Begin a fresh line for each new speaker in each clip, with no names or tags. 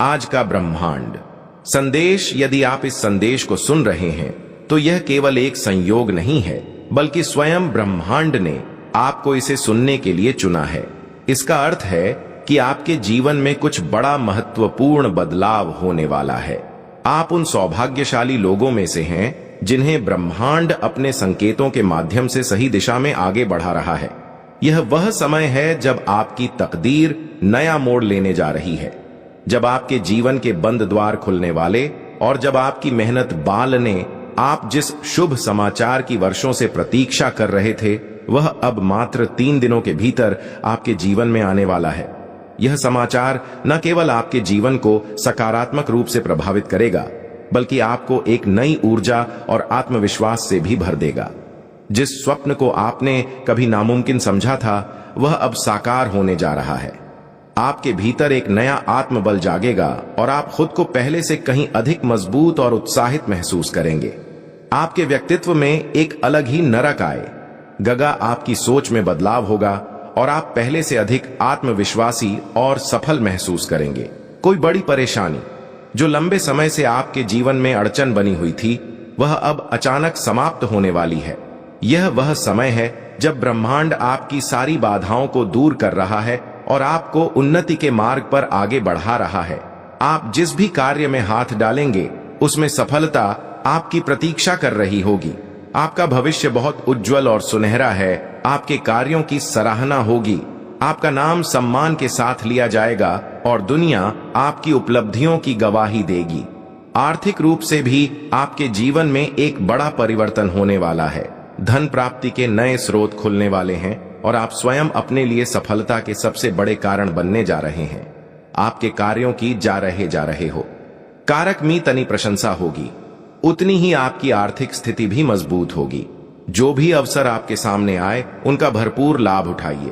आज का ब्रह्मांड संदेश। यदि आप इस संदेश को सुन रहे हैं तो यह केवल एक संयोग नहीं है, बल्कि स्वयं ब्रह्मांड ने आपको इसे सुनने के लिए चुना है। इसका अर्थ है कि आपके जीवन में कुछ बड़ा महत्वपूर्ण बदलाव होने वाला है। आप उन सौभाग्यशाली लोगों में से हैं जिन्हें ब्रह्मांड अपने संकेतों के माध्यम से सही दिशा में आगे बढ़ा रहा है। यह वह समय है जब आपकी तकदीर नया मोड़ लेने जा रही है, जब आपके जीवन के बंद द्वार खुलने वाले और जब आपकी मेहनत बाल ने आप जिस शुभ समाचार की वर्षों से प्रतीक्षा कर रहे थे वह अब मात्र 3 दिनों के भीतर आपके जीवन में आने वाला है। यह समाचार न केवल आपके जीवन को सकारात्मक रूप से प्रभावित करेगा, बल्कि आपको एक नई ऊर्जा और आत्मविश्वास से भी भर देगा। जिस स्वप्न को आपने कभी नामुमकिन समझा था वह अब साकार होने जा रहा है। आपके भीतर एक नया आत्मबल जागेगा और आप खुद को पहले से कहीं अधिक मजबूत और उत्साहित महसूस करेंगे। आपके व्यक्तित्व में एक अलग ही नरक आएगा, आपकी सोच में बदलाव होगा और आप पहले से अधिक आत्मविश्वासी और सफल महसूस करेंगे। कोई बड़ी परेशानी जो लंबे समय से आपके जीवन में अड़चन बनी हुई थी वह अब अचानक समाप्त होने वाली है। यह वह समय है जब ब्रह्मांड आपकी सारी बाधाओं को दूर कर रहा है और आपको उन्नति के मार्ग पर आगे बढ़ा रहा है। आप जिस भी कार्य में हाथ डालेंगे उसमें सफलता आपकी प्रतीक्षा कर रही होगी। आपका भविष्य बहुत उज्जवल और सुनहरा है। आपके कार्यों की सराहना होगी, आपका नाम सम्मान के साथ लिया जाएगा और दुनिया आपकी उपलब्धियों की गवाही देगी। आर्थिक रूप से भी आपके जीवन में एक बड़ा परिवर्तन होने वाला है। धन प्राप्ति के नए स्रोत खुलने वाले हैं और आप स्वयं अपने लिए सफलता के सबसे बड़े कारण बनने जा रहे हैं। आपके कार्यों की जा रहे हो कारक में तनी प्रशंसा होगी, उतनी ही आपकी आर्थिक स्थिति भी मजबूत होगी। जो भी अवसर आपके सामने आए उनका भरपूर लाभ उठाइए,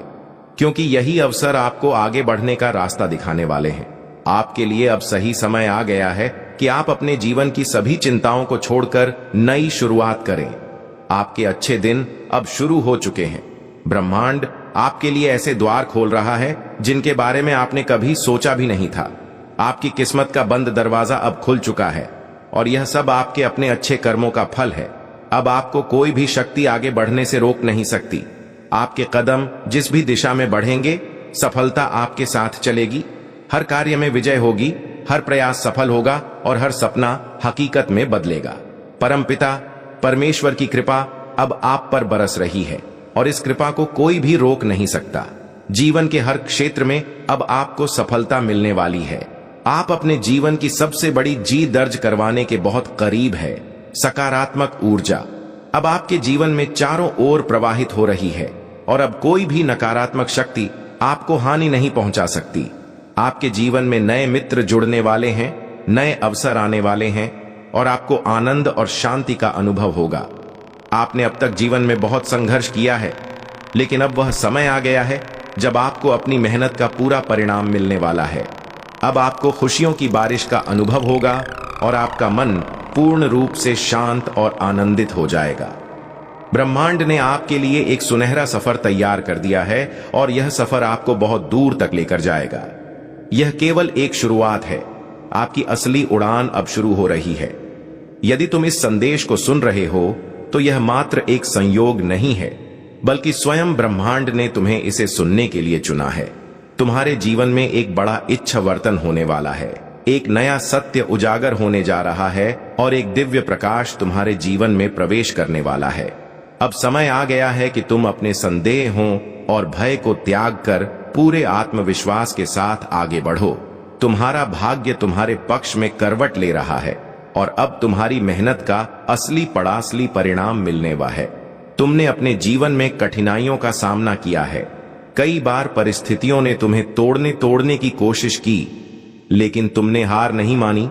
क्योंकि यही अवसर आपको आगे बढ़ने का रास्ता दिखाने वाले हैं। आपके लिए अब सही समय आ गया है कि आप अपने जीवन की सभी चिंताओं को छोड़कर नई शुरुआत करें। आपके अच्छे दिन अब शुरू हो चुके हैं। ब्रह्मांड आपके लिए ऐसे द्वार खोल रहा है जिनके बारे में आपने कभी सोचा भी नहीं था। आपकी किस्मत का बंद दरवाजा अब खुल चुका है और यह सब आपके अपने अच्छे कर्मों का फल है। अब आपको कोई भी शक्ति आगे बढ़ने से रोक नहीं सकती। आपके कदम जिस भी दिशा में बढ़ेंगे सफलता आपके साथ चलेगी। हर कार्य में विजय होगी, हर प्रयास सफल होगा और हर सपना हकीकत में बदलेगा। परमपिता परमेश्वर की कृपा अब आप पर बरस रही है और इस कृपा को कोई भी रोक नहीं सकता। जीवन के हर क्षेत्र में अब आपको सफलता मिलने वाली है। आप अपने जीवन की सबसे बड़ी जीत दर्ज करवाने के बहुत करीब है। सकारात्मक ऊर्जा अब आपके जीवन में चारों ओर प्रवाहित हो रही है और अब कोई भी नकारात्मक शक्ति आपको हानि नहीं पहुंचा सकती। आपके जीवन में नए मित्र जुड़ने वाले हैं, नए अवसर आने वाले हैं और आपको आनंद और शांति का अनुभव होगा। आपने अब तक जीवन में बहुत संघर्ष किया है, लेकिन अब वह समय आ गया है जब आपको अपनी मेहनत का पूरा परिणाम मिलने वाला है। अब आपको खुशियों की बारिश का अनुभव होगा और आपका मन पूर्ण रूप से शांत और आनंदित हो जाएगा। ब्रह्मांड ने आपके लिए एक सुनहरा सफर तैयार कर दिया है और यह सफर आपको बहुत दूर तक लेकर जाएगा। यह केवल एक शुरुआत है। आपकी असली उड़ान अब शुरू हो रही है। यदि तुम इस संदेश को सुन रहे हो तो यह मात्र एक संयोग नहीं है, बल्कि स्वयं ब्रह्मांड ने तुम्हें इसे सुनने के लिए चुना है। तुम्हारे जीवन में एक बड़ा इच्छावर्तन होने वाला है। एक नया सत्य उजागर होने जा रहा है और एक दिव्य प्रकाश तुम्हारे जीवन में प्रवेश करने वाला है। अब समय आ गया है कि तुम अपने संदेहों और भय को त्याग कर पूरे आत्मविश्वास के साथ आगे बढ़ो। तुम्हारा भाग्य तुम्हारे पक्ष में करवट ले रहा है और अब तुम्हारी मेहनत का असली परिणाम मिलने वाला है। तुमने अपने जीवन में कठिनाइयों का सामना किया है। कई बार परिस्थितियों ने तुम्हें तोड़ने की कोशिश की, लेकिन तुमने हार नहीं मानी।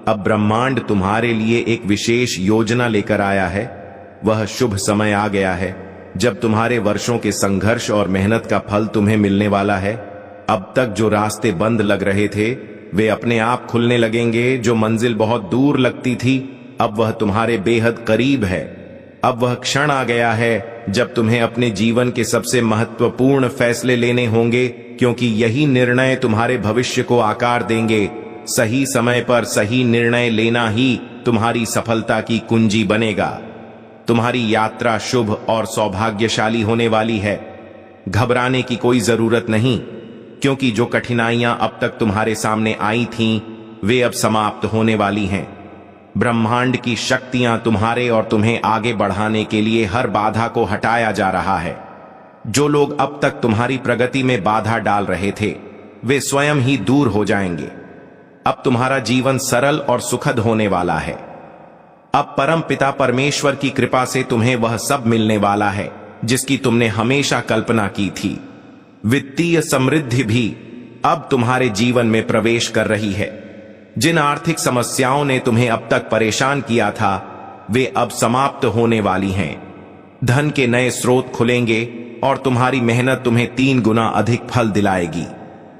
अब ब्रह्मांड तुम्हारे लिए एक विशेष योजना लेकर आया है। वह शुभ समय आ गया है जब तुम्हारे वर्षों के संघर्ष और मेहनत का फल तुम्हें मिलने वाला है। अब तक जो रास्ते बंद लग रहे थे वे अपने आप खुलने लगेंगे। जो मंजिल बहुत दूर लगती थी अब वह तुम्हारे बेहद करीब है। अब वह क्षण आ गया है जब तुम्हें अपने जीवन के सबसे महत्वपूर्ण फैसले लेने होंगे, क्योंकि यही निर्णय तुम्हारे भविष्य को आकार देंगे। सही समय पर सही निर्णय लेना ही तुम्हारी सफलता की कुंजी बनेगा। तुम्हारी यात्रा शुभ और सौभाग्यशाली होने वाली है। घबराने की कोई जरूरत नहीं, क्योंकि जो कठिनाइयां अब तक तुम्हारे सामने आई थीं, वे अब समाप्त होने वाली हैं। ब्रह्मांड की शक्तियां तुम्हारे और तुम्हें आगे बढ़ाने के लिए हर बाधा को हटाया जा रहा है। जो लोग अब तक तुम्हारी प्रगति में बाधा डाल रहे थे, वे स्वयं ही दूर हो जाएंगे। अब तुम्हारा जीवन सरल और सुखद होने वाला है। अब परम पिता परमेश्वर की कृपा से तुम्हें वह सब मिलने वाला है जिसकी तुमने हमेशा कल्पना की थी। वित्तीय समृद्धि भी अब तुम्हारे जीवन में प्रवेश कर रही है। जिन आर्थिक समस्याओं ने तुम्हें अब तक परेशान किया था, वे अब समाप्त होने वाली हैं। धन के नए स्रोत खुलेंगे और तुम्हारी मेहनत तुम्हें 3 गुना अधिक फल दिलाएगी।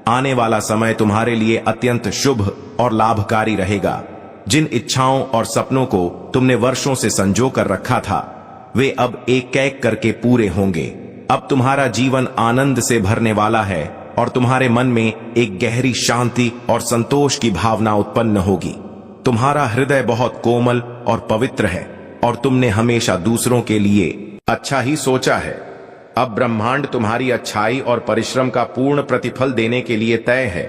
आने वाला समय तुम्हारे लिए अत्यंत शुभ और लाभकारी रहेगा। जिन इच्छाओं और सपनों को तुमने वर्षों से संजो कर रखा था, वे अब एक एक करके पूरे होंगे। अब तुम्हारा जीवन आनंद से भरने वाला है और तुम्हारे मन में एक गहरी शांति और संतोष की भावना उत्पन्न होगी। तुम्हारा हृदय बहुत कोमल और पवित्र है और तुमने हमेशा दूसरों के लिए अच्छा ही सोचा है। अब ब्रह्मांड तुम्हारी अच्छाई और परिश्रम का पूर्ण प्रतिफल देने के लिए तय है।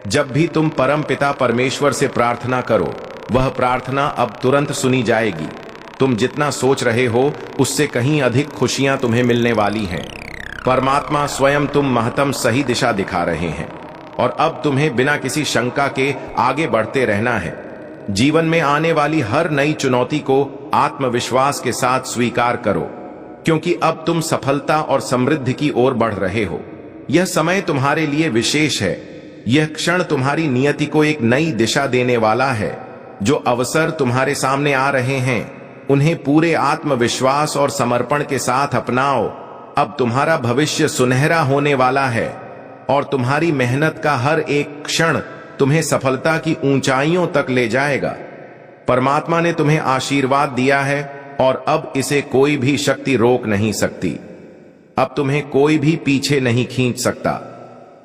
जब भी तुम परम पिता परमेश्वर से प्रार्थना करो, वह प्रार्थना अब तुरंत सुनी जाएगी। तुम जितना सोच रहे हो, उससे कहीं अधिक खुशियां तुम्हें मिलने वाली हैं। परमात्मा स्वयं तुम महत्तम सही दिशा दिखा रहे हैं और अब तुम्हें बिना किसी शंका के आगे बढ़ते रहना है। जीवन में आने वाली हर नई चुनौती को आत्मविश्वास के साथ स्वीकार करो, क्योंकि अब तुम सफलता और समृद्धि की ओर बढ़ रहे हो। यह समय तुम्हारे लिए विशेष है। यह क्षण तुम्हारी नियति को एक नई दिशा देने वाला है। जो अवसर तुम्हारे सामने आ रहे हैं, उन्हें पूरे आत्मविश्वास और समर्पण के साथ अपनाओ। अब तुम्हारा भविष्य सुनहरा होने वाला है और तुम्हारी मेहनत का हर एक क्षण तुम्हें सफलता की ऊंचाइयों तक ले जाएगा। परमात्मा ने तुम्हें आशीर्वाद दिया है और अब इसे कोई भी शक्ति रोक नहीं सकती। अब तुम्हें कोई भी पीछे नहीं खींच सकता।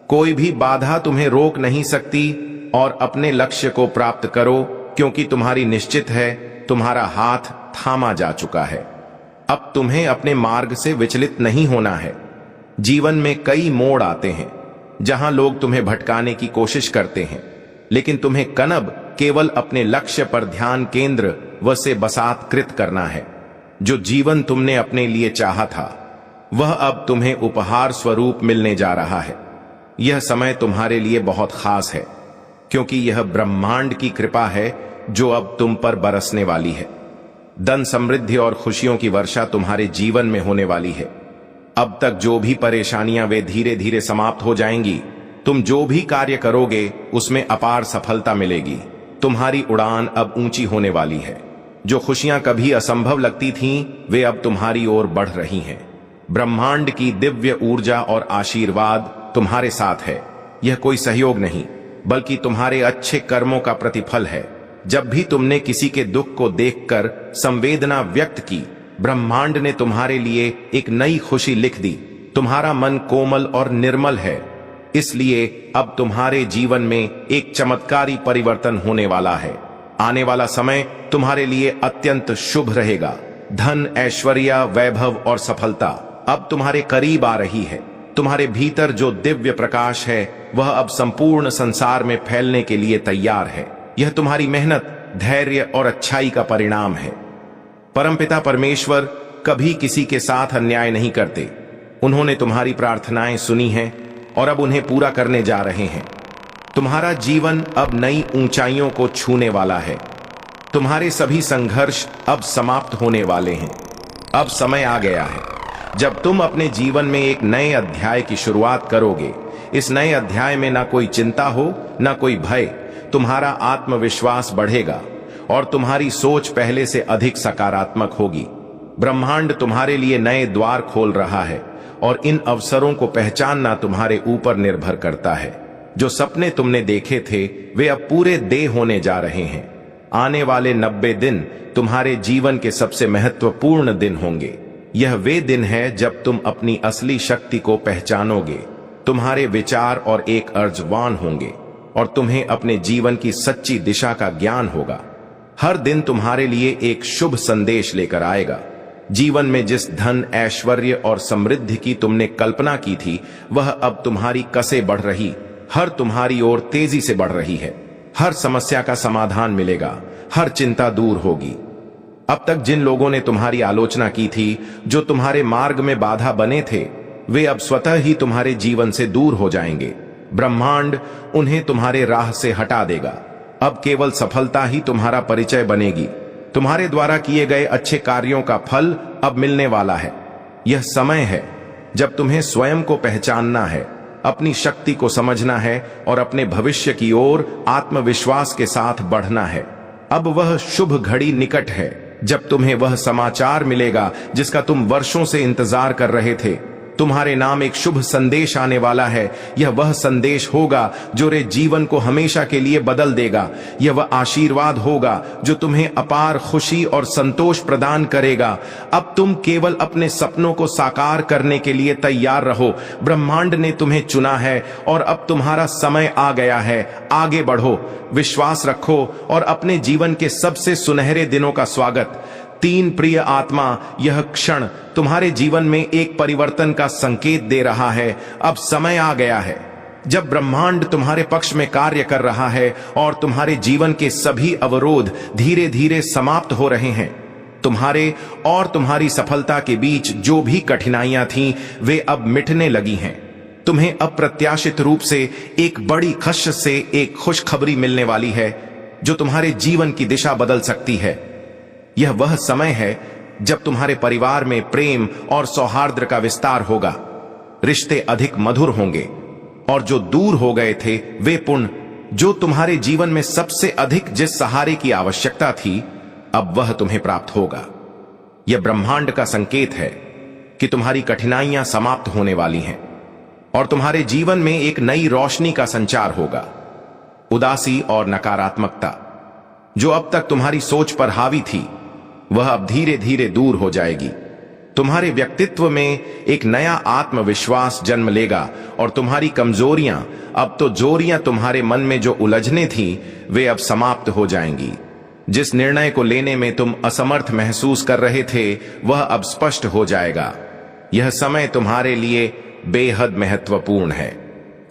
कोई भी बाधा तुम्हें रोक नहीं सकती और अपने लक्ष्य को प्राप्त करो, क्योंकि तुम्हारी निश्चित है, तुम्हारा हाथ थामा जा चुका है। अब तुम्हें अपने मार्ग से विचलित नहीं होना है। जीवन में कई मोड़ आते हैं जहां लोग तुम्हें भटकाने की कोशिश करते हैं, लेकिन तुम्हें कनब केवल अपने लक्ष्य पर ध्यान केंद्र व से बसात कृत करना है। जो जीवन तुमने अपने लिए चाहा था, वह अब तुम्हें उपहार स्वरूप मिलने जा रहा है। यह समय तुम्हारे लिए बहुत खास है, क्योंकि यह ब्रह्मांड की कृपा है जो अब तुम पर बरसने वाली है। धन समृद्धि और खुशियों की वर्षा तुम्हारे जीवन में होने वाली है। अब तक जो भी परेशानियां, वे धीरे धीरे समाप्त हो जाएंगी। तुम जो भी कार्य करोगे, उसमें अपार सफलता मिलेगी। तुम्हारी उड़ान अब ऊंची होने वाली है। जो खुशियां कभी असंभव लगती थीं, वे अब तुम्हारी ओर बढ़ रही हैं। ब्रह्मांड की दिव्य ऊर्जा और आशीर्वाद तुम्हारे साथ है। यह कोई सहयोग नहीं, बल्कि तुम्हारे अच्छे कर्मों का प्रतिफल है। जब भी तुमने किसी के दुख को देखकर संवेदना व्यक्त की, ब्रह्मांड ने तुम्हारे लिए एक नई खुशी लिख दी। तुम्हारा मन कोमल और निर्मल है, इसलिए अब तुम्हारे जीवन में एक चमत्कारी परिवर्तन होने वाला है। आने वाला समय तुम्हारे लिए अत्यंत शुभ रहेगा। धन, ऐश्वर्य, वैभव और सफलता अब तुम्हारे करीब आ रही है। तुम्हारे भीतर जो दिव्य प्रकाश है, वह अब संपूर्ण संसार में फैलने के लिए तैयार है। यह तुम्हारी मेहनत, धैर्य और अच्छाई का परिणाम है। परमपिता परमेश्वर कभी किसी के साथ अन्याय नहीं करते। उन्होंने तुम्हारी प्रार्थनाएं सुनी हैं और अब उन्हें पूरा करने जा रहे हैं। तुम्हारा जीवन अब नई ऊंचाइयों को छूने वाला है। तुम्हारे सभी संघर्ष अब समाप्त होने वाले हैं। अब समय आ गया है जब तुम अपने जीवन में एक नए अध्याय की शुरुआत करोगे। इस नए अध्याय में ना कोई चिंता हो, ना कोई भय। तुम्हारा आत्मविश्वास बढ़ेगा और तुम्हारी सोच पहले से अधिक सकारात्मक होगी। ब्रह्मांड तुम्हारे लिए नए द्वार खोल रहा है और इन अवसरों को पहचानना तुम्हारे ऊपर निर्भर करता है। जो सपने तुमने देखे थे, वे अब पूरे देह होने जा रहे हैं। आने वाले 90 दिन तुम्हारे जीवन के सबसे महत्वपूर्ण दिन होंगे। यह वे दिन है जब तुम अपनी असली शक्ति को पहचानोगे। तुम्हारे विचार और एक अर्जवान होंगे। और तुम्हें अपने जीवन की सच्ची दिशा का ज्ञान होगा। हर दिन तुम्हारे लिए एक शुभ संदेश लेकर आएगा। जीवन में जिस धन, ऐश्वर्य और समृद्धि की तुमने कल्पना की थी, वह अब तुम्हारी कसे बढ़ रही, हर तुम्हारी ओर तेजी से बढ़ रही है। हर समस्या का समाधान मिलेगा, हर चिंता दूर होगी। अब तक जिन लोगों ने तुम्हारी आलोचना की थी, जो तुम्हारे मार्ग में बाधा बने थे, वे अब स्वतः ही तुम्हारे जीवन से दूर हो जाएंगे। ब्रह्मांड उन्हें तुम्हारे राह से हटा देगा। अब केवल सफलता ही तुम्हारा परिचय बनेगी। तुम्हारे द्वारा किए गए अच्छे कार्यों का फल अब मिलने वाला है। यह समय है जब तुम्हें स्वयं को पहचानना है, अपनी शक्ति को समझना है और अपने भविष्य की ओर आत्मविश्वास के साथ बढ़ना है। अब वह शुभ घड़ी निकट है जब तुम्हें वह समाचार मिलेगा जिसका तुम वर्षों से इंतजार कर रहे थे। तुम्हारे नाम एक शुभ संदेश आने वाला है। यह वह संदेश होगा जो रे जीवन को हमेशा के लिए बदल देगा। यह वह आशीर्वाद होगा जो तुम्हें अपार खुशी और संतोष प्रदान करेगा। अब तुम केवल अपने सपनों को साकार करने के लिए तैयार रहो। ब्रह्मांड ने तुम्हें चुना है और अब तुम्हारा समय आ गया है। आगे बढ़ो, विश्वास रखो और अपने जीवन के सबसे सुनहरे दिनों का स्वागत। 3 प्रिय आत्मा, यह क्षण तुम्हारे जीवन में एक परिवर्तन का संकेत दे रहा है। अब समय आ गया है जब ब्रह्मांड तुम्हारे पक्ष में कार्य कर रहा है और तुम्हारे जीवन के सभी अवरोध धीरे धीरे समाप्त हो रहे हैं। तुम्हारे और तुम्हारी सफलता के बीच जो भी कठिनाइयां थीं, वे अब मिटने लगी हैं। तुम्हें अप्रत्याशित रूप से एक बड़ी खश से एक खुशखबरी मिलने वाली है जो तुम्हारे जीवन की दिशा बदल सकती है। यह वह समय है जब तुम्हारे परिवार में प्रेम और सौहार्द का विस्तार होगा। रिश्ते अधिक मधुर होंगे और जो दूर हो गए थे, वे पुण्य जो तुम्हारे जीवन में सबसे अधिक जिस सहारे की आवश्यकता थी, अब वह तुम्हें प्राप्त होगा। यह ब्रह्मांड का संकेत है कि तुम्हारी कठिनाइयां समाप्त होने वाली हैं और तुम्हारे जीवन में एक नई रोशनी का संचार होगा। उदासी और नकारात्मकता जो अब तक तुम्हारी सोच पर हावी थी, वह अब धीरे धीरे दूर हो जाएगी। तुम्हारे व्यक्तित्व में एक नया आत्मविश्वास जन्म लेगा और तुम्हारी कमजोरियां, अब तो जोरियां तुम्हारे मन में जो उलझने थीं, वे अब समाप्त हो जाएंगी। जिस निर्णय को लेने में तुम असमर्थ महसूस कर रहे थे, वह अब स्पष्ट हो जाएगा। यह समय तुम्हारे लिए बेहद महत्वपूर्ण है,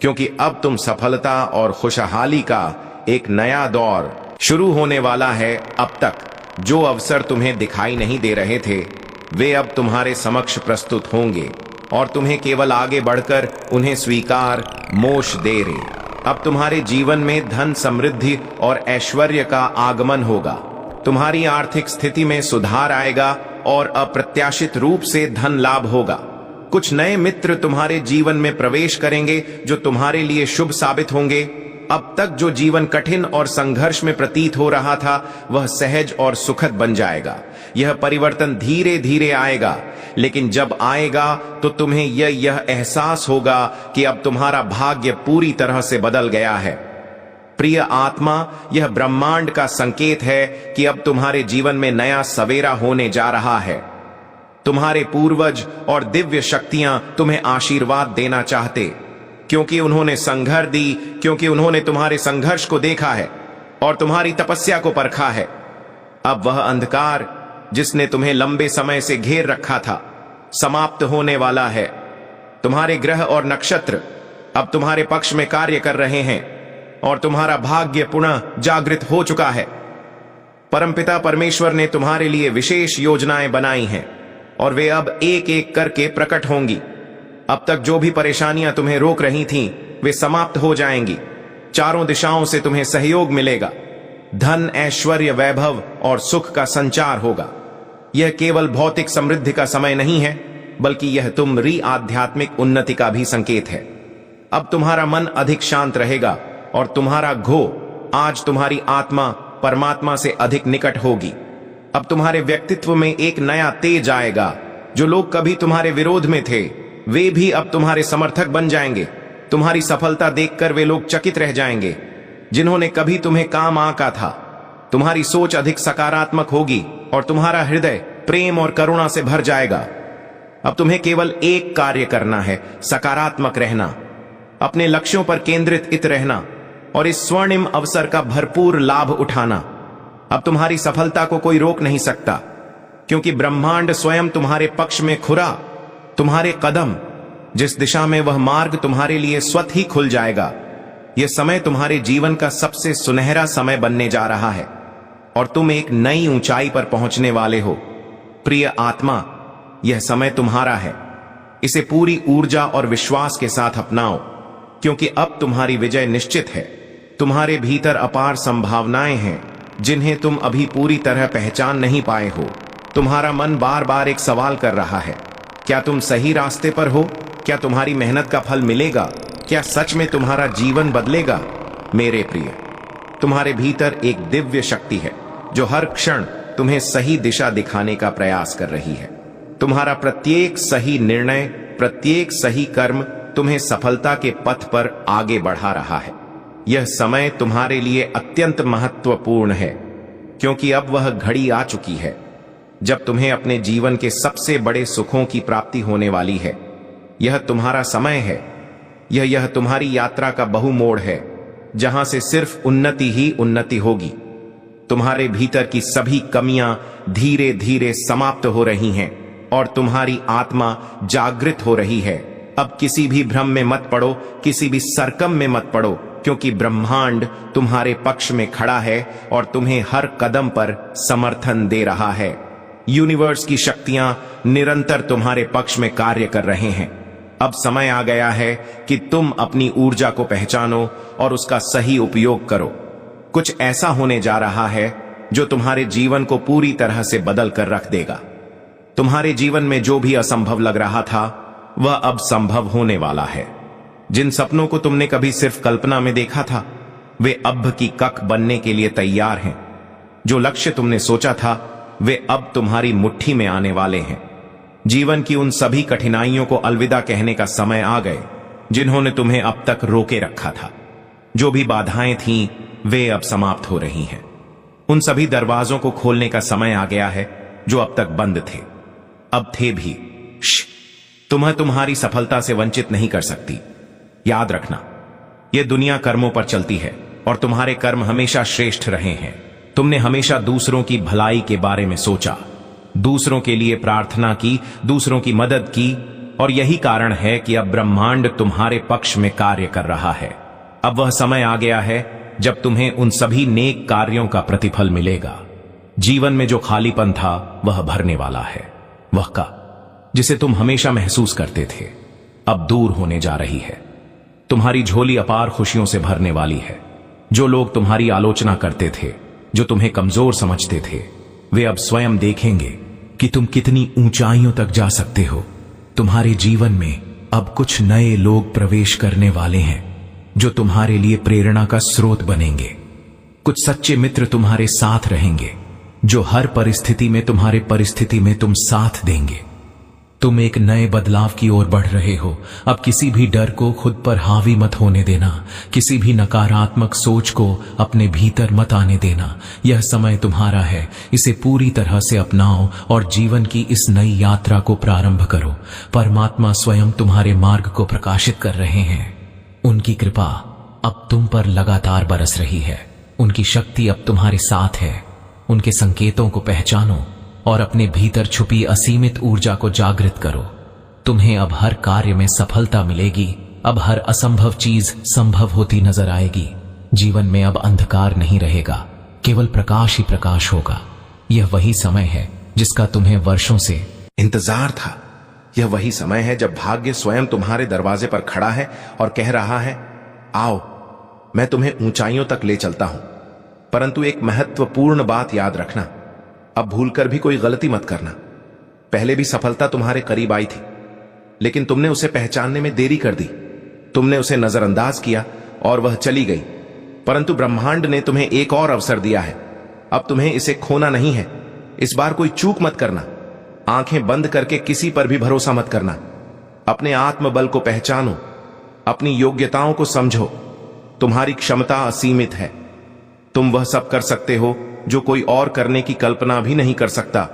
क्योंकि अब तुम सफलता और खुशहाली का एक नया दौर शुरू होने वाला है। अब तक जो अवसर तुम्हें दिखाई नहीं दे रहे थे, वे अब तुम्हारे समक्ष प्रस्तुत होंगे और तुम्हें केवल आगे बढ़कर उन्हें स्वीकार मोश दे रहे। अब तुम्हारे जीवन में धन, समृद्धि और ऐश्वर्य का आगमन होगा। तुम्हारी आर्थिक स्थिति में सुधार आएगा और अप्रत्याशित रूप से धन लाभ होगा। कुछ नए मित्र तुम्हारे जीवन में प्रवेश करेंगे जो तुम्हारे लिए शुभ साबित होंगे। अब तक जो जीवन कठिन और संघर्ष में प्रतीत हो रहा था, वह सहज और सुखद बन जाएगा। यह परिवर्तन धीरे धीरे आएगा, लेकिन जब आएगा तो तुम्हें यह एहसास होगा कि अब तुम्हारा भाग्य पूरी तरह से बदल गया है। प्रिय आत्मा, यह ब्रह्मांड का संकेत है कि अब तुम्हारे जीवन में नया सवेरा होने जा रहा है। तुम्हारे पूर्वज और दिव्य शक्तियां तुम्हें आशीर्वाद देना चाहते, क्योंकि उन्होंने संघर्ष दी, क्योंकि उन्होंने तुम्हारे संघर्ष को देखा है और तुम्हारी तपस्या को परखा है। अब वह अंधकार जिसने तुम्हें लंबे समय से घेर रखा था, समाप्त होने वाला है। तुम्हारे ग्रह और नक्षत्र अब तुम्हारे पक्ष में कार्य कर रहे हैं और तुम्हारा भाग्य पुनः जागृत हो चुका है। परमपिता परमेश्वर ने तुम्हारे लिए विशेष योजनाएं बनाई हैं और वे अब एक एक करके प्रकट होंगी। अब तक जो भी परेशानियां तुम्हें रोक रही थीं, वे समाप्त हो जाएंगी। चारों दिशाओं से तुम्हें सहयोग मिलेगा। धन, ऐश्वर्य, वैभव और सुख का संचार होगा। यह केवल भौतिक समृद्धि का समय नहीं है, बल्कि यह तुम्हारी आध्यात्मिक उन्नति का भी संकेत है। अब तुम्हारा मन अधिक शांत रहेगा और तुम्हारा घो आज तुम्हारी आत्मा परमात्मा से अधिक निकट होगी। अब तुम्हारे व्यक्तित्व में एक नया तेज आएगा। जो लोग कभी तुम्हारे विरोध में थे, वे भी अब तुम्हारे समर्थक बन जाएंगे। तुम्हारी सफलता देखकर वे लोग चकित रह जाएंगे जिन्होंने कभी तुम्हें काम आंका था। तुम्हारी सोच अधिक सकारात्मक होगी और तुम्हारा हृदय प्रेम और करुणा से भर जाएगा। अब तुम्हें केवल एक कार्य करना है, सकारात्मक रहना, अपने लक्ष्यों पर केंद्रित रहना और इस स्वर्णिम अवसर का भरपूर लाभ उठाना। अब तुम्हारी सफलता को कोई रोक नहीं सकता, क्योंकि ब्रह्मांड स्वयं तुम्हारे पक्ष में खुरा। तुम्हारे कदम, जिस दिशा में वह मार्ग तुम्हारे लिए स्वतः ही खुल जाएगा। यह समय तुम्हारे जीवन का सबसे सुनहरा समय बनने जा रहा है और तुम एक नई ऊंचाई पर पहुंचने वाले हो। प्रिय आत्मा, यह समय तुम्हारा है। इसे पूरी ऊर्जा और विश्वास के साथ अपनाओ, क्योंकि अब तुम्हारी विजय निश्चित है। तुम्हारे भीतर अपार संभावनाएं हैं जिन्हें तुम अभी पूरी तरह पहचान नहीं पाए हो। तुम्हारा मन बार बार एक सवाल कर रहा है, क्या तुम सही रास्ते पर हो? क्या तुम्हारी मेहनत का फल मिलेगा? क्या सच में तुम्हारा जीवन बदलेगा? मेरे प्रिय, तुम्हारे भीतर एक दिव्य शक्ति है जो हर क्षण तुम्हें सही दिशा दिखाने का प्रयास कर रही है। तुम्हारा प्रत्येक सही निर्णय, प्रत्येक सही कर्म तुम्हें सफलता के पथ पर आगे बढ़ा रहा है। यह समय तुम्हारे लिए अत्यंत महत्वपूर्ण है, क्योंकि अब वह घड़ी आ चुकी है जब तुम्हें अपने जीवन के सबसे बड़े सुखों की प्राप्ति होने वाली है। यह तुम्हारा समय है। यह तुम्हारी यात्रा का बहुमोड़ है, जहां से सिर्फ उन्नति ही उन्नति होगी। तुम्हारे भीतर की सभी कमियां धीरे धीरे समाप्त हो रही हैं और तुम्हारी आत्मा जागृत हो रही है। अब किसी भी भ्रम में मत पड़ो, किसी भी सरकम में मत पड़ो, क्योंकि ब्रह्मांड तुम्हारे पक्ष में खड़ा है और तुम्हें हर कदम पर समर्थन दे रहा है। यूनिवर्स की शक्तियां निरंतर तुम्हारे पक्ष में कार्य कर रहे हैं। अब समय आ गया है कि तुम अपनी ऊर्जा को पहचानो और उसका सही उपयोग करो। कुछ ऐसा होने जा रहा है जो तुम्हारे जीवन को पूरी तरह से बदल कर रख देगा। तुम्हारे जीवन में जो भी असंभव लग रहा था, वह अब संभव होने वाला है। जिन सपनों को तुमने कभी सिर्फ कल्पना में देखा था, वे अब की कक बनने के लिए तैयार हैं। जो लक्ष्य तुमने सोचा था, वे अब तुम्हारी मुट्ठी में आने वाले हैं। जीवन की उन सभी कठिनाइयों को अलविदा कहने का समय आ गए जिन्होंने तुम्हें अब तक रोके रखा था। जो भी बाधाएं थीं, वे अब समाप्त हो रही हैं। उन सभी दरवाजों को खोलने का समय आ गया है जो अब तक बंद थे, अब थे भी। तुम्हें तुम्हारी सफलता से वंचित नहीं कर सकती। याद रखना, यह दुनिया कर्मों पर चलती है और तुम्हारे कर्म हमेशा श्रेष्ठ रहे हैं। तुमने हमेशा दूसरों की भलाई के बारे में सोचा, दूसरों के लिए प्रार्थना की, दूसरों की मदद की, और यही कारण है कि अब ब्रह्मांड तुम्हारे पक्ष में कार्य कर रहा है। अब वह समय आ गया है जब तुम्हें उन सभी नेक कार्यों का प्रतिफल मिलेगा। जीवन में जो खालीपन था, वह भरने वाला है। वह का जिसे तुम हमेशा महसूस करते थे, अब दूर होने जा रही है। तुम्हारी झोली अपार खुशियों से भरने वाली है। जो लोग तुम्हारी आलोचना करते थे, जो तुम्हें कमजोर समझते थे, वे अब स्वयं देखेंगे कि तुम कितनी ऊंचाइयों तक जा सकते हो। तुम्हारे जीवन में अब कुछ नए लोग प्रवेश करने वाले हैं जो तुम्हारे लिए प्रेरणा का स्रोत बनेंगे। कुछ सच्चे मित्र तुम्हारे साथ रहेंगे जो हर परिस्थिति में तुम साथ देंगे। तुम एक नए बदलाव की ओर बढ़ रहे हो। अब किसी भी डर को खुद पर हावी मत होने देना, किसी भी नकारात्मक सोच को अपने भीतर मत आने देना। यह समय तुम्हारा है, इसे पूरी तरह से अपनाओ और जीवन की इस नई यात्रा को प्रारंभ करो। परमात्मा स्वयं तुम्हारे मार्ग को प्रकाशित कर रहे हैं। उनकी कृपा अब तुम पर लगातार बरस रही है। उनकी शक्ति अब तुम्हारे साथ है। उनके संकेतों को पहचानो और अपने भीतर छुपी असीमित ऊर्जा को जागृत करो। तुम्हें अब हर कार्य में सफलता मिलेगी। अब हर असंभव चीज संभव होती नजर आएगी। जीवन में अब अंधकार नहीं रहेगा, केवल प्रकाश ही प्रकाश होगा। यह वही समय है जिसका तुम्हें वर्षों से इंतजार था। यह वही समय है जब भाग्य स्वयं तुम्हारे दरवाजे पर खड़ा है और कह रहा है, आओ, मैं तुम्हें ऊंचाइयों तक ले चलता हूं। परंतु एक महत्वपूर्ण बात याद रखना, अब भूलकर भी कोई गलती मत करना। पहले भी सफलता तुम्हारे करीब आई थी, लेकिन तुमने उसे पहचानने में देरी कर दी। तुमने उसे नजरअंदाज किया और वह चली गई। परंतु ब्रह्मांड ने तुम्हें एक और अवसर दिया है। अब तुम्हें इसे खोना नहीं है। इस बार कोई चूक मत करना। आंखें बंद करके किसी पर भी भरोसा मत करना। अपने आत्मबल को पहचानो, अपनी योग्यताओं को समझो। तुम्हारी क्षमता असीमित है। तुम वह सब कर सकते हो जो कोई और करने की कल्पना भी नहीं कर सकता।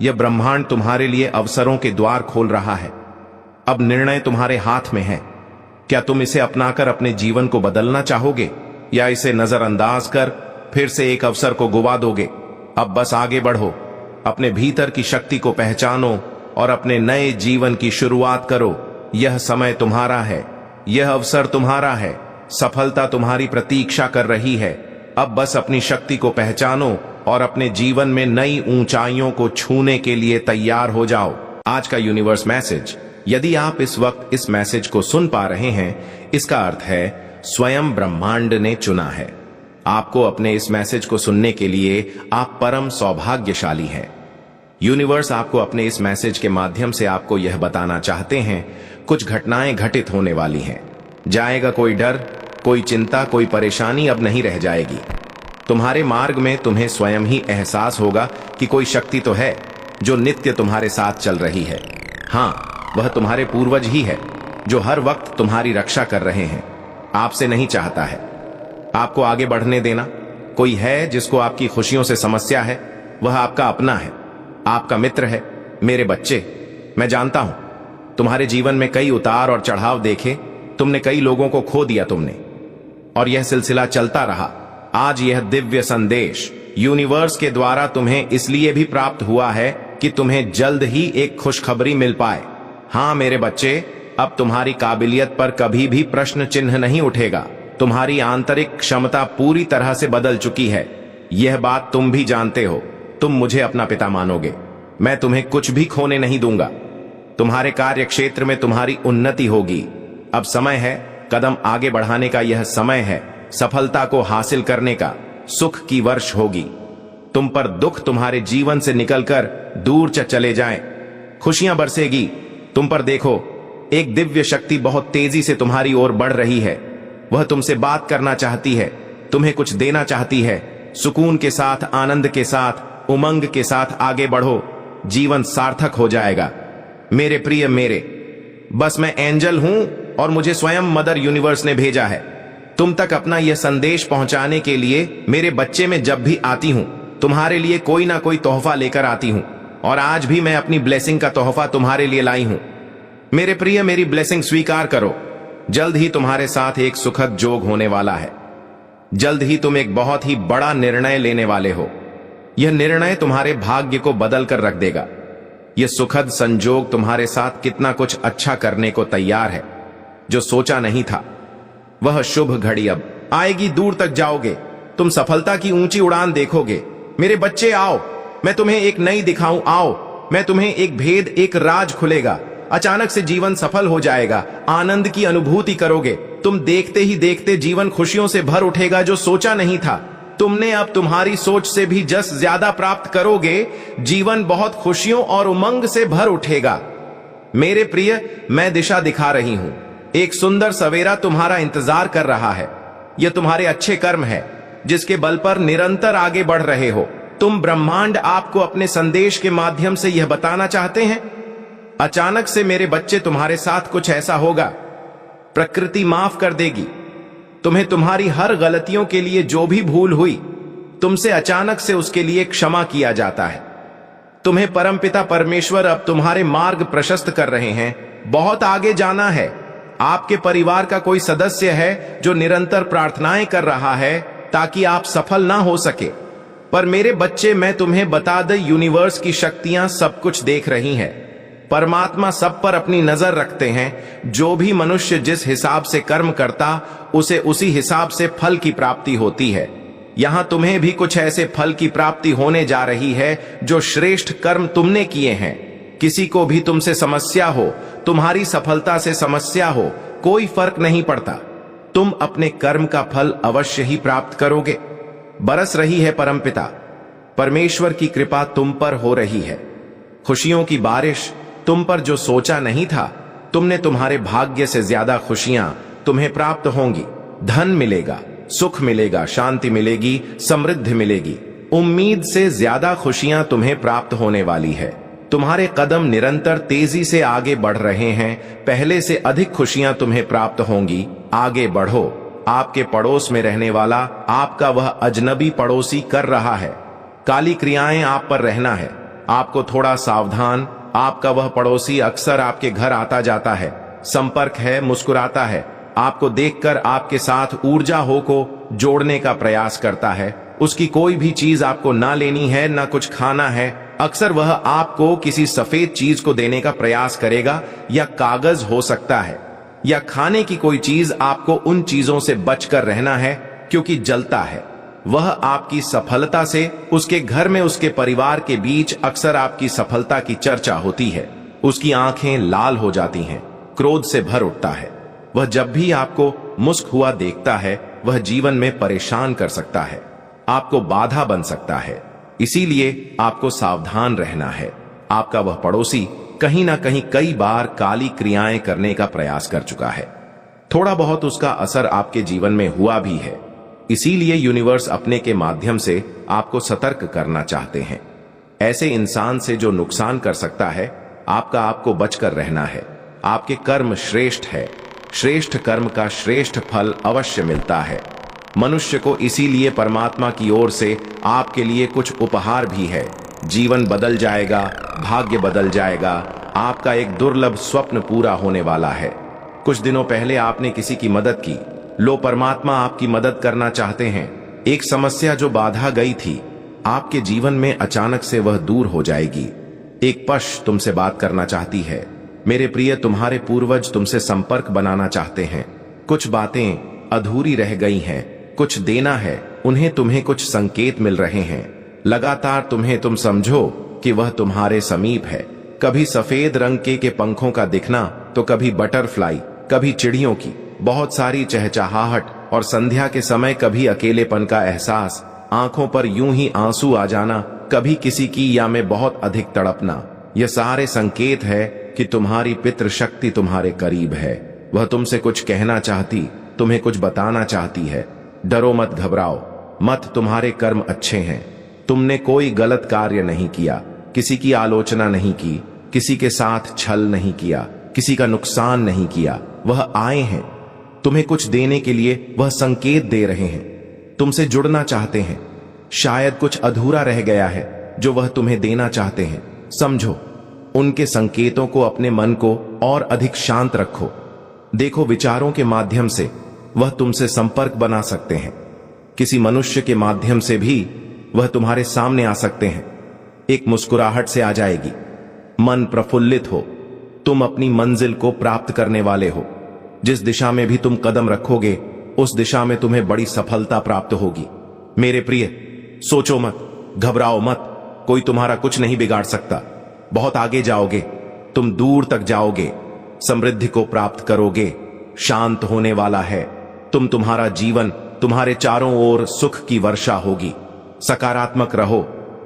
यह ब्रह्मांड तुम्हारे लिए अवसरों के द्वार खोल रहा है। अब निर्णय तुम्हारे हाथ में है। क्या तुम इसे अपनाकर अपने जीवन को बदलना चाहोगे या इसे नजरअंदाज कर फिर से एक अवसर को गुवा दोगे? अब बस आगे बढ़ो, अपने भीतर की शक्ति को पहचानो और अपने नए जीवन की शुरुआत करो। यह समय तुम्हारा है, यह अवसर तुम्हारा है, सफलता तुम्हारी प्रतीक्षा कर रही है। अब बस अपनी शक्ति को पहचानो और अपने जीवन में नई ऊंचाइयों को छूने के लिए तैयार हो जाओ। आज का यूनिवर्स मैसेज, यदि आप इस वक्त इस मैसेज को सुन पा रहे हैं, इसका अर्थ है स्वयं ब्रह्मांड ने चुना है आपको। अपने इस मैसेज को सुनने के लिए आप परम सौभाग्यशाली हैं। यूनिवर्स आपको अपने इस मैसेज के माध्यम से आपको यह बताना चाहते हैं, कुछ घटनाएं घटित होने वाली हैं। जाएगा कोई डर, कोई चिंता, कोई परेशानी अब नहीं रह जाएगी। तुम्हारे मार्ग में तुम्हें स्वयं ही एहसास होगा कि कोई शक्ति तो है जो नित्य तुम्हारे साथ चल रही है। हाँ, वह तुम्हारे पूर्वज ही है जो हर वक्त तुम्हारी रक्षा कर रहे हैं। आपसे नहीं चाहता है आपको आगे बढ़ने देना। कोई है जिसको आपकी खुशियों से समस्या है, वह आपका अपना है, आपका मित्र है। मेरे बच्चे, मैं जानता हूं तुम्हारे जीवन में कई उतार और चढ़ाव देखे, तुमने कई लोगों को खो दिया तुमने, और यह सिलसिला चलता रहा। आज यह दिव्य संदेश यूनिवर्स के द्वारा तुम्हें इसलिए भी प्राप्त हुआ है कि तुम्हें जल्द ही एक खुशखबरी मिल पाए। हां मेरे बच्चे, अब तुम्हारी काबिलियत पर कभी भी प्रश्न चिन्ह नहीं उठेगा। तुम्हारी आंतरिक क्षमता पूरी तरह से बदल चुकी है। यह बात तुम भी जानते हो। तुम मुझे अपना पिता मानोगे, मैं तुम्हें कुछ भी खोने नहीं दूंगा। तुम्हारे कार्य क्षेत्र में तुम्हारी उन्नति होगी। अब समय है कदम आगे बढ़ाने का, यह समय है सफलता को हासिल करने का। सुख की वर्ष होगी, तुम पर दुख तुम्हारे जीवन से निकलकर दूर चले जाएं। खुशियां बरसेगी तुम पर। देखो, एक दिव्य शक्ति बहुत तेजी से तुम्हारी ओर बढ़ रही है। वह तुमसे बात करना चाहती है, तुम्हें कुछ देना चाहती है। सुकून के साथ, आनंद के साथ, उमंग के साथ आगे बढ़ो, जीवन सार्थक हो जाएगा। मेरे प्रिय मेरे, बस मैं एंजल हूं और मुझे स्वयं मदर यूनिवर्स ने भेजा है तुम तक अपना यह संदेश पहुंचाने के लिए। मेरे बच्चे, मैं जब भी आती हूं तुम्हारे लिए कोई ना कोई तोहफा लेकर आती हूं, और आज भी मैं अपनी ब्लेसिंग का तोहफा तुम्हारे लिए लाई हूं। मेरे प्रिय, मेरी ब्लेसिंग स्वीकार करो। जल्द ही तुम्हारे साथ एक सुखद जोग होने वाला है। जल्द ही तुम एक बहुत ही बड़ा निर्णय लेने वाले हो। यह निर्णय तुम्हारे भाग्य को बदल कर रख देगा। यह सुखद संजोग तुम्हारे साथ कितना कुछ अच्छा करने को तैयार है। जो सोचा नहीं था वह शुभ घड़ी अब आएगी। दूर तक जाओगे, तुम सफलता की ऊंची उड़ान देखोगे। मेरे बच्चे आओ, मैं तुम्हें एक नई दिखाऊं। आओ, मैं तुम्हें एक भेद, एक राज खुलेगा। अचानक से जीवन सफल हो जाएगा। आनंद की अनुभूति करोगे। तुम देखते ही देखते जीवन खुशियों से भर उठेगा। जो सोचा नहीं था तुमने, अब तुम्हारी सोच से भी जस ज्यादा प्राप्त करोगे। जीवन बहुत खुशियों और उमंग से भर उठेगा। मेरे प्रिय, मैं दिशा दिखा रही हूं। एक सुंदर सवेरा तुम्हारा इंतजार कर रहा है। यह तुम्हारे अच्छे कर्म है जिसके बल पर निरंतर आगे बढ़ रहे हो तुम। ब्रह्मांड आपको अपने संदेश के माध्यम से यह बताना चाहते हैं, अचानक से मेरे बच्चे तुम्हारे साथ कुछ ऐसा होगा। प्रकृति माफ कर देगी तुम्हें। तुम्हारी हर गलतियों के लिए जो भी भूल हुई तुमसे, अचानक से उसके लिए क्षमा किया जाता है। तुम्हें परमपिता परमेश्वर अब तुम्हारे मार्ग प्रशस्त कर रहे हैं। बहुत आगे जाना है। आपके परिवार का कोई सदस्य है जो निरंतर प्रार्थनाएं कर रहा है ताकि आप सफल ना हो सके। पर मेरे बच्चे, मैं तुम्हें बता दें, यूनिवर्स की शक्तियां सब कुछ देख रही हैं। परमात्मा सब पर अपनी नजर रखते हैं। जो भी मनुष्य जिस हिसाब से कर्म करता, उसे उसी हिसाब से फल की प्राप्ति होती है। यहां तुम्हें भी कुछ ऐसे फल की प्राप्ति होने जा रही है जो श्रेष्ठ कर्म तुमने किए हैं। किसी को भी तुमसे समस्या हो, तुम्हारी सफलता से समस्या हो, कोई फर्क नहीं पड़ता। तुम अपने कर्म का फल अवश्य ही प्राप्त करोगे। बरस रही है परमपिता परमेश्वर की कृपा तुम पर हो रही है। खुशियों की बारिश तुम पर जो सोचा नहीं था, तुमने तुम्हारे भाग्य से ज्यादा खुशियां तुम्हें प्राप्त होंगी। धन मिलेगा, सुख मिलेगा, शांति मिलेगी, समृद्धि मिलेगी। उम्मीद से ज्यादा खुशियां तुम्हें प्राप्त होने वाली है। तुम्हारे कदम निरंतर तेजी से आगे बढ़ रहे हैं। पहले से अधिक खुशियां तुम्हें प्राप्त होंगी। आगे बढ़ो। आपके पड़ोस में रहने वाला आपका वह अजनबी पड़ोसी कर रहा है काली क्रियाएं आप पर रहना है। आपको थोड़ा सावधान। आपका वह पड़ोसी अक्सर आपके घर आता जाता है, संपर्क है, मुस्कुराता है। आपको देखकर आपके साथ ऊर्जा हो को जोड़ने का प्रयास करता है। उसकी कोई भी चीज आपको ना लेनी है, ना कुछ खाना है। अक्सर वह आपको किसी सफेद चीज को देने का प्रयास करेगा, या कागज हो सकता है, या खाने की कोई चीज। आपको उन चीजों से बचकर रहना है क्योंकि जलता है। वह आपकी सफलता से, उसके घर में, उसके परिवार के बीच अक्सर आपकी सफलता की चर्चा होती है। उसकी आंखें लाल हो जाती हैं, क्रोध से भर उठता है। वह जब भी आपको मुस्क हुआ देखता है, वह जीवन में परेशान कर सकता है, आपको बाधा बन सकता है। इसीलिए आपको सावधान रहना है। आपका वह पड़ोसी कहीं ना कहीं कई बार काली क्रियाएं करने का प्रयास कर चुका है। थोड़ा बहुत उसका असर आपके जीवन में हुआ भी है। इसीलिए यूनिवर्स अपने के माध्यम से आपको सतर्क करना चाहते हैं। ऐसे इंसान से जो नुकसान कर सकता है, आपको बचकर रहना है। आपके कर्म श्रेष्ठ है। श्रेष्ठ कर्म का श्रेष्ठ फल अवश्य मिलता है। मनुष्य को इसीलिए परमात्मा की ओर से आपके लिए कुछ उपहार भी है। जीवन बदल जाएगा, भाग्य बदल जाएगा। आपका एक दुर्लभ स्वप्न पूरा होने वाला है। कुछ दिनों पहले आपने किसी की मदद की। लो, परमात्मा आपकी मदद करना चाहते हैं। एक समस्या जो बाधा गई थी, आपके जीवन में अचानक से वह दूर हो जाएगी। एक पश तुमसे बात करना चाहती है। मेरे प्रिय, तुम्हारे पूर्वज तुमसे संपर्क बनाना चाहते हैं। कुछ बातें अधूरी रह गई हैं, कुछ देना है उन्हें। तुम्हें कुछ संकेत मिल रहे हैं लगातार। तुम समझो कि वह तुम्हारे समीप है। कभी सफेद रंग के पंखों का दिखना, तो कभी बटरफ्लाई, कभी चिड़ियों की बहुत सारी चहचहाहट, और संध्या के समय कभी अकेलेपन का एहसास। आंखों पर यूं ही आंसू आ जाना, कभी किसी की या में बहुत अधिक तड़पना। यह सारे संकेत है कि तुम्हारी पितृशक्ति तुम्हारे करीब है। वह तुमसे कुछ कहना चाहती, तुम्हें कुछ बताना चाहती है। डरो मत, घबराओ मत। तुम्हारे कर्म अच्छे हैं। तुमने कोई गलत कार्य नहीं किया, किसी की आलोचना नहीं की, किसी के साथ छल नहीं किया, किसी का नुकसान नहीं किया। वह आए हैं तुम्हें कुछ देने के लिए। वह संकेत दे रहे हैं, तुमसे जुड़ना चाहते हैं। शायद कुछ अधूरा रह गया है जो वह तुम्हें देना चाहते हैं। समझो, उनके संकेतों को, अपने मन को और अधिक शांत रखो। देखो, विचारों के माध्यम से वह तुमसे संपर्क बना सकते हैं। किसी मनुष्य के माध्यम से भी वह तुम्हारे सामने आ सकते हैं। एक मुस्कुराहट से आ जाएगी। मन प्रफुल्लित हो। तुम अपनी मंजिल को प्राप्त करने वाले हो। जिस दिशा में भी तुम कदम रखोगे, उस दिशा में तुम्हें बड़ी सफलता प्राप्त होगी। मेरे प्रिय, सोचो मत, घबराओ मत। कोई तुम्हारा कुछ नहीं बिगाड़ सकता। बहुत आगे जाओगे, तुम दूर तक जाओगे, समृद्धि को प्राप्त करोगे। शांत होने वाला है तुम्हारा जीवन। तुम्हारे चारों ओर सुख की वर्षा होगी। सकारात्मक रहो।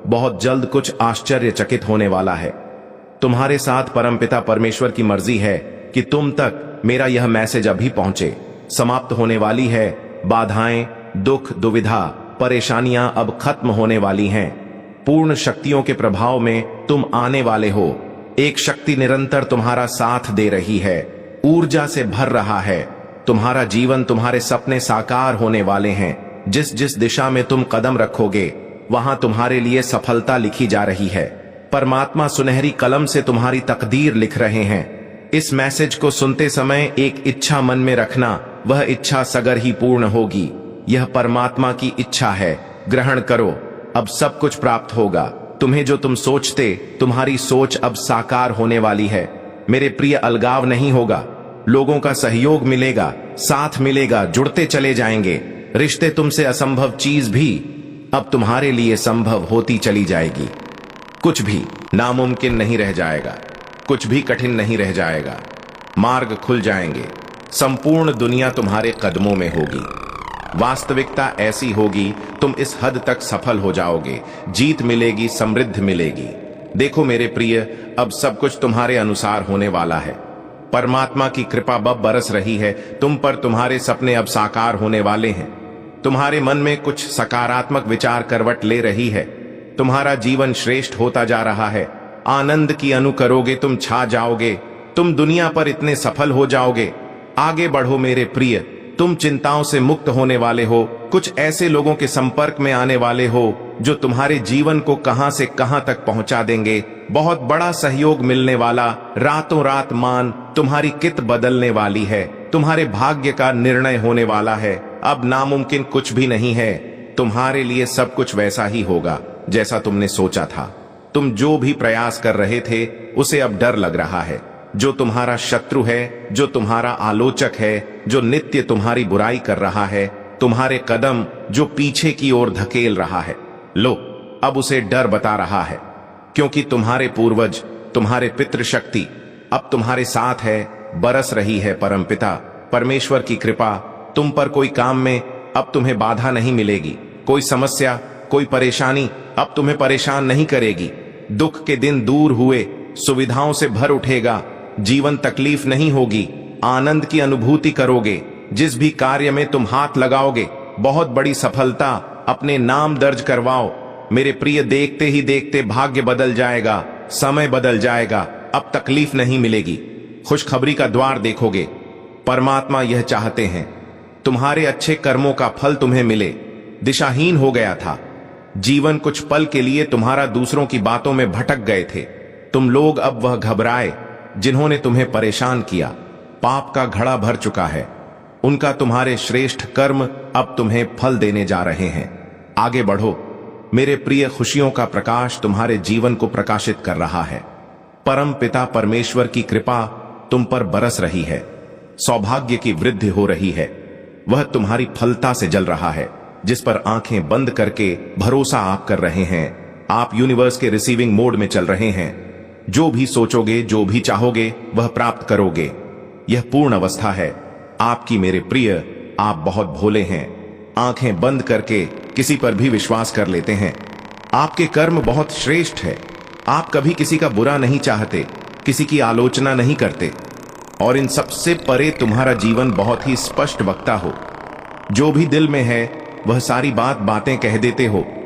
बहुत जल्द कुछ आश्चर्यचकित होने वाला है। तुम्हारे साथ परमपिता परमेश्वर की मर्जी है कि तुम तक मेरा यह मैसेज अभी पहुंचे। समाप्त होने वाली है बाधाएं, दुख, दुविधा, परेशानियां अब खत्म होने वाली हैं। पूर्ण शक्तियों के प्रभाव में तुम आने वाले हो। एक शक्ति निरंतर तुम्हारा साथ दे रही है, ऊर्जा से भर रहा है। तुम्हारा जीवन, तुम्हारे सपने साकार होने वाले हैं। जिस जिस दिशा में तुम कदम रखोगे, वहां तुम्हारे लिए सफलता लिखी जा रही है। परमात्मा सुनहरी कलम से तुम्हारी तकदीर लिख रहे हैं। इस मैसेज को सुनते समय एक इच्छा मन में रखना। वह इच्छा सगर ही पूर्ण होगी। यह परमात्मा की इच्छा है। ग्रहण करो, अब सब कुछ प्राप्त होगा। तुम्हें जो तुम सोचते, तुम्हारी सोच अब साकार होने वाली है। मेरे प्रिय, अलगाव नहीं होगा। लोगों का सहयोग मिलेगा, साथ मिलेगा, जुड़ते चले जाएंगे। रिश्ते तुमसे असंभव चीज भी अब तुम्हारे लिए संभव होती चली जाएगी। कुछ भी नामुमकिन नहीं रह जाएगा, कुछ भी कठिन नहीं रह जाएगा। मार्ग खुल जाएंगे। संपूर्ण दुनिया तुम्हारे कदमों में होगी। वास्तविकता ऐसी होगी, तुम इस हद तक सफल हो जाओगे। जीत मिलेगी, समृद्धि मिलेगी। देखो मेरे प्रिय, अब सब कुछ तुम्हारे अनुसार होने वाला है। परमात्मा की कृपा बब बरस रही है तुम पर। तुम्हारे सपने अब साकार होने वाले हैं। तुम्हारे मन में कुछ सकारात्मक विचार करवट ले रही है। तुम्हारा जीवन श्रेष्ठ होता जा रहा है। आनंद की अनु करोगे, तुम छा जाओगे। तुम दुनिया पर इतने सफल हो जाओगे। आगे बढ़ो मेरे प्रिय, तुम चिंताओं से मुक्त होने वाले हो। कुछ ऐसे लोगों के संपर्क में आने वाले हो जो तुम्हारे जीवन को कहां से कहां तक पहुंचा देंगे। बहुत बड़ा सहयोग मिलने वाला। रातों रात मान तुम्हारी कित बदलने वाली है। तुम्हारे भाग्य का निर्णय होने वाला है। अब नामुमकिन कुछ भी नहीं है। तुम्हारे लिए सब कुछ वैसा ही होगा जैसा तुमने सोचा था। तुम जो भी प्रयास कर रहे थे उसे अब डर लग रहा है। जो तुम्हारा शत्रु है, जो तुम्हारा आलोचक है, जो नित्य तुम्हारी बुराई कर रहा है, तुम्हारे कदम जो पीछे की ओर धकेल रहा है, लो अब उसे डर बता रहा है। क्योंकि तुम्हारे पूर्वज, तुम्हारे पितृशक्ति अब तुम्हारे साथ है। बरस रही है परमपिता परमेश्वर की कृपा तुम पर। कोई काम में अब तुम्हें बाधा नहीं मिलेगी। कोई समस्या, कोई परेशानी अब तुम्हें परेशान नहीं करेगी। दुख के दिन दूर हुए, सुविधाओं से भर उठेगा। जीवन तकलीफ नहीं होगी, आनंद की अनुभूति करोगे। जिस भी कार्य में तुम हाथ लगाओगे बहुत बड़ी सफलता अपने नाम दर्ज करवाओ। मेरे प्रिय, देखते ही देखते भाग्य बदल जाएगा, समय बदल जाएगा। अब तकलीफ नहीं मिलेगी, खुशखबरी का द्वार देखोगे। परमात्मा यह चाहते हैं तुम्हारे अच्छे कर्मों का फल तुम्हें मिले। दिशाहीन हो गया था जीवन, कुछ पल के लिए तुम्हारा दूसरों की बातों में भटक गए थे तुम लोग। अब वह घबराए जिन्होंने तुम्हें परेशान किया। पाप का घड़ा भर चुका है, उनका तुम्हारे श्रेष्ठ कर्म अब तुम्हें फल देने जा रहे हैं। आगे बढ़ो मेरे प्रिय, खुशियों का प्रकाश तुम्हारे जीवन को प्रकाशित कर रहा है। परम पिता परमेश्वर की कृपा तुम पर बरस रही है। सौभाग्य की वृद्धि हो रही है। वह तुम्हारी फलता से जल रहा है, जिस पर आंखें बंद करके भरोसा आप कर रहे हैं। आप यूनिवर्स के रिसीविंग मोड में चल रहे हैं। जो भी सोचोगे, जो भी चाहोगे, वह प्राप्त करोगे। यह पूर्ण अवस्था है आपकी मेरे प्रिय। आप बहुत भोले हैं, आंखें बंद करके किसी पर भी विश्वास कर लेते हैं। आपके कर्म बहुत श्रेष्ठ है। आप कभी किसी का बुरा नहीं चाहते, किसी की आलोचना नहीं करते, और इन सबसे परे तुम्हारा जीवन बहुत ही स्पष्ट वक्ता हो। जो भी दिल में है वह सारी बातें कह देते हो।